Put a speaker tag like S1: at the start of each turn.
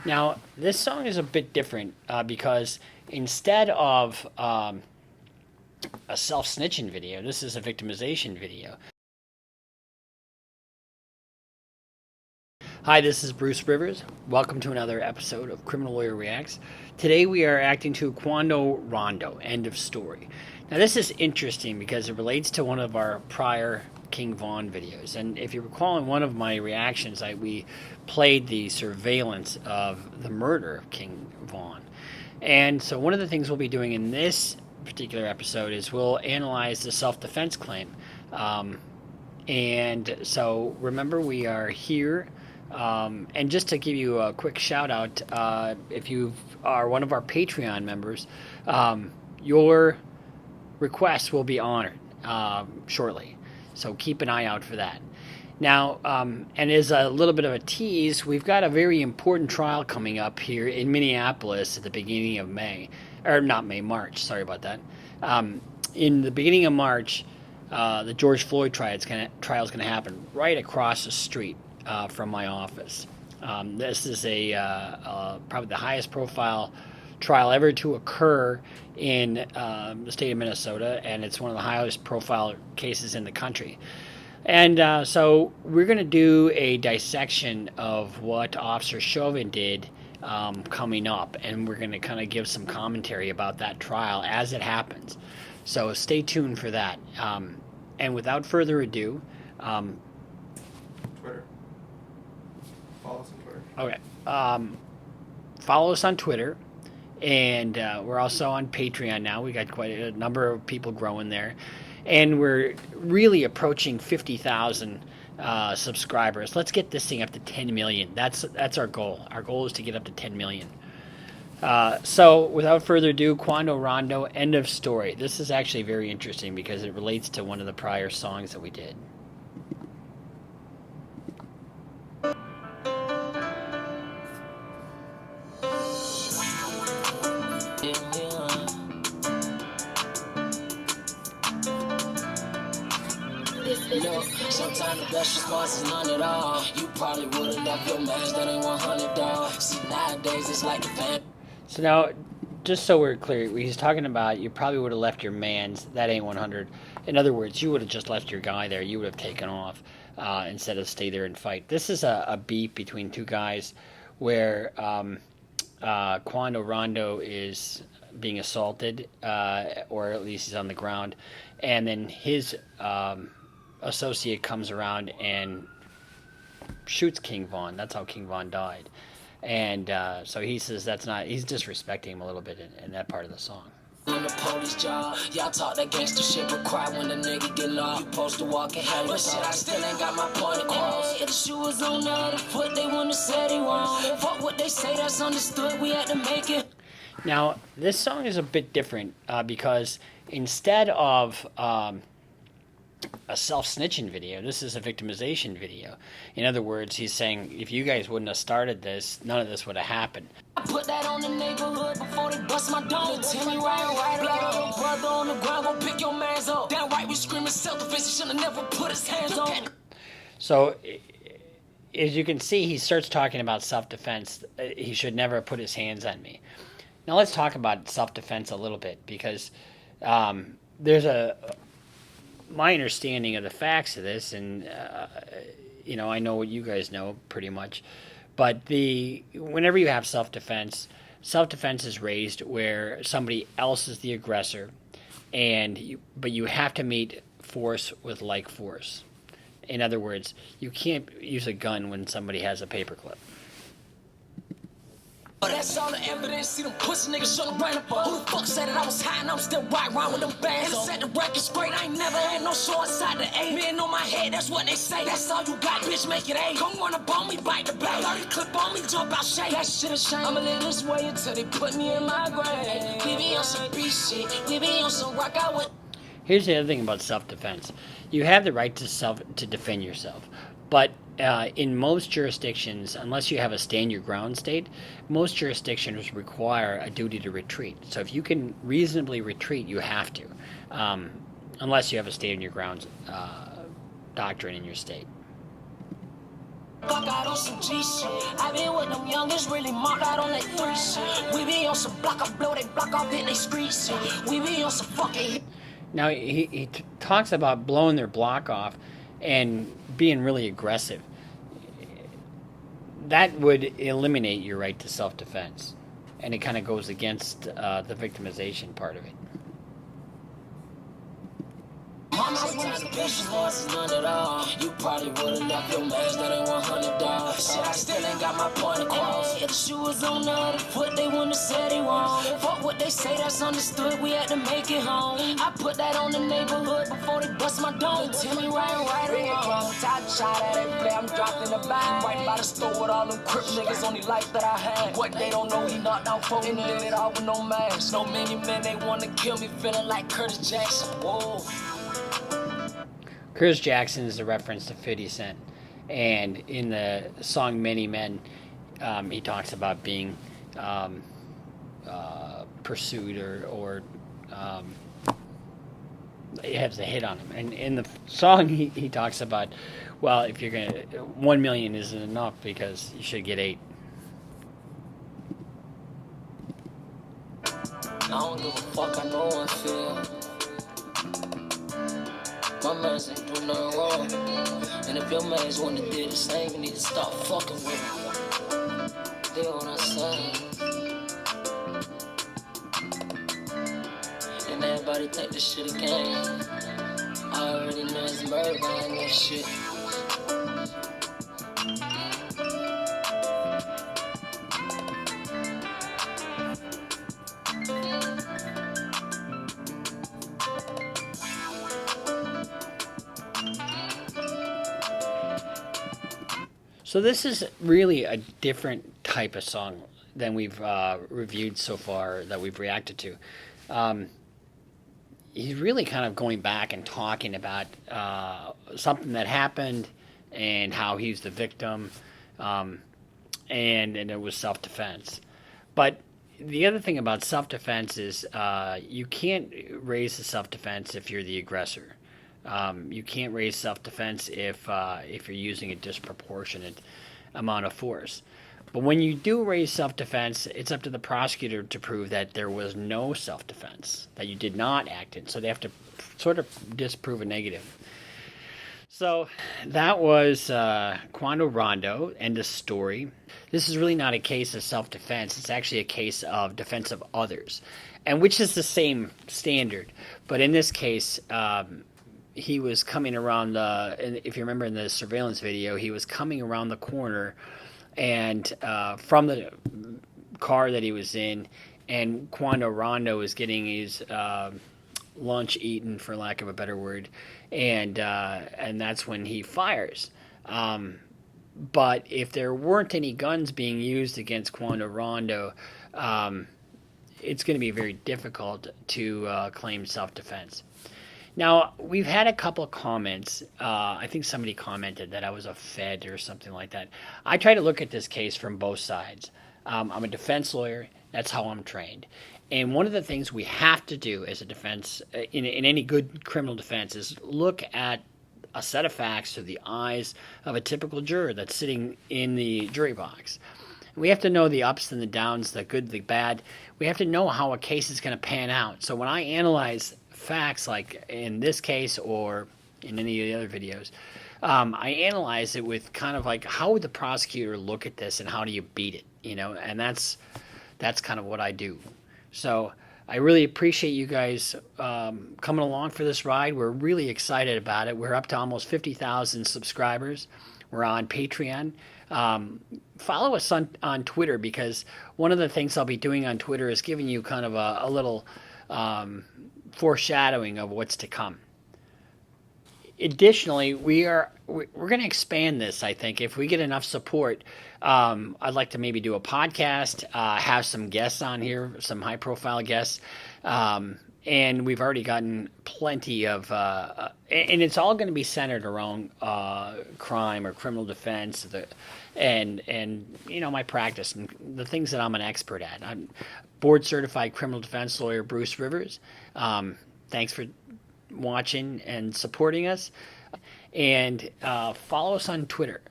S1: Now, this song is a bit different because instead of a self snitching video, this is a victimization video. Hi, this is Bruce Rivers. Welcome to another episode of Criminal Lawyer Reacts. Today we are acting to Quando Rondo, end of story. Now, this is interesting because it relates to one of our prior King Von videos. And if you recall, in one of my reactions, we played the surveillance of the murder of King Von. And so, one of the things we'll be doing in this particular episode is we'll analyze the self defense claim. And so, remember, we are here. And just to give you a quick shout out, if you are one of our Patreon members, your requests will be honored shortly. So keep an eye out for that. Now, and as a little bit of a tease, we've got a very important trial coming up here in Minneapolis at the beginning of May. Or not May, March. Sorry about that. In the beginning of March, the George Floyd trial is going to happen right across the street from my office. This is probably the highest profile trial ever to occur in the state of Minnesota, and it's one of the highest profile cases in the country. And so we're going to do a dissection of what Officer Chauvin did coming up, and we're going to kind of give some commentary about that trial as it happens. So stay tuned for that. And without further ado,
S2: Twitter. Follow us on Twitter.
S1: okay. Follow us on Twitter, and we're also on Patreon now. We got quite a number of people growing there, and we're really approaching 50,000 subscribers. Let's get this thing up to 10 million. That's our goal. Our goal is to get up to 10 million. So without further ado, Quando Rondo, end of story. This is actually very interesting because it relates to one of the prior songs that we did.
S3: Yo, sometimes the best response is none at all. You probably would've left your match, that ain't 100 dollars. See, nowadays it's like a fan.
S1: So now, just so we're clear, he's talking about you probably would have left your man's, that ain't 100. In other words, you would have just left your guy there. You would have taken off instead of stay there and fight. This is a beef between two guys where Quando Rondo is being assaulted, or at least he's on the ground, and then his associate comes around and shoots King Von. That's how King Von died. And so he says he's disrespecting him a little bit in that part of the song.
S3: On the police job, y'all talk that gangster shit, but cry when the nigga get lost. You supposed to walk and have your shit, I still ain't got my point across. If the shoe was on the other foot, they wouldn't have said he wrong. Fuck what they say, that's understood, we had to make it.
S1: Now, this song is a bit different because instead of a self-snitching video, this is a victimization video. In other words, he's saying, if you guys wouldn't have started this, none of this would have happened.
S3: I put that on the neighborhood before they bust my dome. Tell me right, blood on the brother on the ground, gon' pick your mans up. Downright we screaming self-defense, he should've never put his hands on.
S1: So, as you can see, he starts talking about self-defense. He should never have put his hands on me. Now let's talk about self-defense a little bit, because there's my understanding of the facts of this, and I know what you guys know pretty much, but whenever you have self-defense is raised where somebody else is the aggressor, but you have to meet force with like force. In other words, you can't use a gun when somebody has a paperclip.
S3: But that's all the evidence, see them pussy niggas should've ran up. Who the fuck said that I was high and I'm still riding around with them bands on? Said the record's great, I ain't never had no show inside the A. Men on my head, that's what they say. That's all you got, bitch, make it A. Come wanna bone me, bite the back. 30 clip on me, jump out, shake. That shit a shame. I'ma live this way until they put me in my grave. We be on some beast shit, we be on some rock out with.
S1: Here's the other thing about self-defense. You have the right to defend yourself, but in most jurisdictions, unless you have a stand your ground state, most jurisdictions require a duty to retreat. So if you can reasonably retreat, you have to, unless you have a stand your ground doctrine in your state.
S3: Block out on some G shit. I been with them youngest, really marked out on that 3 shit. We be on some block, I blow they block off, hit they street shit. We be on some fucking.
S1: Now he talks about blowing their block off and being really aggressive. That would eliminate your right to self-defense, and it kind of goes against the victimization part of it.
S3: Mama's one of the bitches, lost none at all. You probably would've left your man's that ain't $100. Shit, I still ain't got my point across. If the shoe was on the other foot, they wouldn't have said he wrong. Fuck what they say, that's understood. We had to make it home. I put that on the neighborhood before they bust my dome. Tell me right or wrong. Top shot at every play, I'm dropped in the bag. Right by the store with all them crip niggas, only life that I had. What they don't know, he knocked out 4 and did it all with no mask. No many men, they wanna kill me, feeling like Curtis Jackson. Whoa.
S1: Curtis Jackson is a reference to 50 Cent, and in the song Many Men, he talks about being pursued or it has a hit on him. And in the song, he talks about, well, if you're gonna, 1 million isn't enough because you should get 8.
S3: I don't give a fuck, I know I feel. My mans ain't do nothing wrong. And if your mans wanna do the same, you need to stop fucking with me. Feel what I'm saying? And everybody think this shit a game. I already know it's murder behind that shit.
S1: So this is really a different type of song than we've reviewed so far, that we've reacted to. He's really kind of going back and talking about something that happened and how he's the victim, and it was self-defense. But the other thing about self-defense is you can't raise the self-defense if you're the aggressor. You can't raise self-defense if you're using a disproportionate amount of force. But when you do raise self-defense, it's up to the prosecutor to prove that there was no self-defense, that you did not act in. So they have to sort of disprove a negative. So that was Quando Rondo, end of story. This is really not a case of self-defense. It's actually a case of defense of others, and which is the same standard. But in this case, he was coming around if you remember in the surveillance video, he was coming around the corner and from the car that he was in, and Quando Rondo was getting his lunch eaten, for lack of a better word, and that's when he fires. But if there weren't any guns being used against Quando Rondo, it's going to be very difficult to claim self-defense. Now, we've had a couple of comments. I think somebody commented that I was a Fed or something like that. I try to look at this case from both sides. I'm a defense lawyer. That's how I'm trained. And one of the things we have to do as a defense, in any good criminal defense, is look at a set of facts through the eyes of a typical juror that's sitting in the jury box. We have to know the ups and the downs, the good, the bad. We have to know how a case is going to pan out. So when I analyze facts, like in this case or in any of the other videos, I analyze it with kind of like, how would the prosecutor look at this and how do you beat it, and that's kind of what I do. So I really appreciate you guys coming along for this ride. We're really excited about it. We're up to almost 50,000 subscribers. We're on Patreon. Follow us on Twitter, because one of the things I'll be doing on Twitter is giving you kind of a little foreshadowing of what's to come. Additionally, we're going to expand this. I think if we get enough support, I'd like to maybe do a podcast, have some guests on here, some high-profile guests, and we've already gotten plenty of, and it's all going to be centered around crime or criminal defense, and my practice and the things that I'm an expert at. I'm board-certified criminal defense lawyer Bruce Rivers. Thanks for watching and supporting us, and follow us on Twitter.